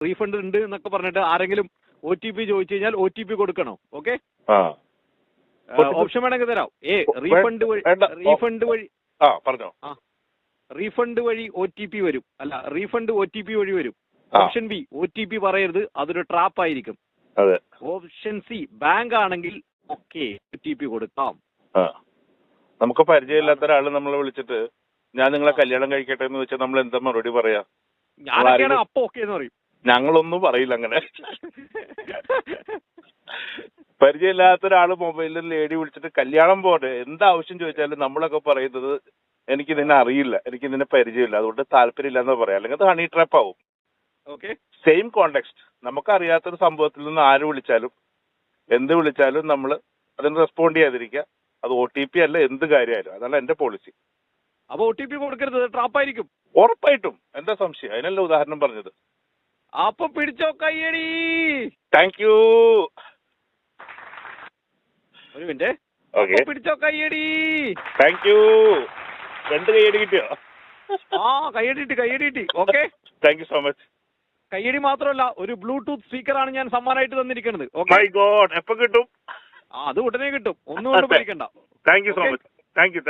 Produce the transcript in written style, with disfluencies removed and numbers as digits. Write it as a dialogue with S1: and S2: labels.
S1: Refund ഉണ്ട് എന്നൊക്കെ പറഞ്ഞിട്ട് ആരെങ്കിലും OTP ചോദിച്ചു കഴിഞ്ഞാൽ OTP കൊടുക്കണം. ഓക്കെ, ഓപ്ഷൻ വേണമെങ്കിൽ തരാം. റീഫണ്ട് വഴി
S2: പറഞ്ഞോ.
S1: റീഫണ്ട് വഴി OTP വരും. അല്ല, റീഫണ്ട് OTP വഴി വരും. ഓപ്ഷൻ ബി, OTP പറയരുത്, അതൊരു ട്രാപ്പ് ആയിരിക്കും. ഓപ്ഷൻ സി, ബാങ്ക് ആണെങ്കിൽ ഓക്കെ OTP കൊടുക്കാം.
S2: നമുക്ക് പരിചയമില്ലാത്ത ഒരാള് നമ്മളെ വിളിച്ചിട്ട് ഞാൻ നിങ്ങളെ കല്യാണം കഴിക്കട്ടെ എന്ന് വെച്ചാൽ നമ്മൾ എന്താ മറുപടി പറയാ?
S1: ഞാനൊക്കെയാണ് അപ്പൊ ഓക്കെ എന്ന് പറയും.
S2: ഞങ്ങളൊന്നും പറയില്ല അങ്ങനെ. പരിചയമില്ലാത്ത ഒരാള് മൊബൈലിൽ ലേഡി വിളിച്ചിട്ട് കല്യാണം പോലെ എന്താവശ്യം ചോദിച്ചാലും നമ്മളൊക്കെ പറയുന്നത് എനിക്ക് നിന്നെ അറിയില്ല, എനിക്ക് നിന്നെ പരിചയമില്ല, അതുകൊണ്ട് താല്പര്യമില്ല എന്ന് പറയാം. അല്ലെങ്കിൽ അത് ഹണി ട്രാപ്പ് ആവും. Same context. നമുക്കറിയാത്തൊരു സംഭവത്തിൽ നിന്ന് ആര് വിളിച്ചാലും എന്ത് വിളിച്ചാലും നമ്മൾ അതിന് റെസ്പോണ്ട് ചെയ്യാതിരിക്കുക. അത് OTP അല്ല, എന്ത് കാര്യമായാലും. അതാണ് എന്റെ പോളിസി.
S1: അപ്പൊ OTP കൊടുക്കരുത്, ട്രാപ്പ് ആയിരിക്കും.
S2: ഉറപ്പായിട്ടും. എന്താ സംശയം? അതിനല്ല ഉദാഹരണം പറഞ്ഞത്.
S1: അപ്പൊ പിടിച്ചോ കയ്യടി.
S2: Thank you.
S1: ഒരു മിനിറ്റ്. പിടിച്ചോ കയ്യടി.
S2: Thank you. 2 കയ്യടി കിട്ടിയോ?
S1: കയ്യടി. Okay,
S2: thank you so much.
S1: കയ്യടി മാത്രമല്ല, ഒരു ബ്ലൂടൂത്ത് സ്പീക്കറാണ് ഞാൻ സമ്മാനമായിട്ട് തന്നിരിക്കുന്നത്.
S2: മൈ ഗോഡ്, എപ്പോ കിട്ടും?
S1: അത് ഉടനെ കിട്ടും, ഒന്നുകൊണ്ട് പേടിക്കണ്ട.
S2: Thank you so much. Thank you.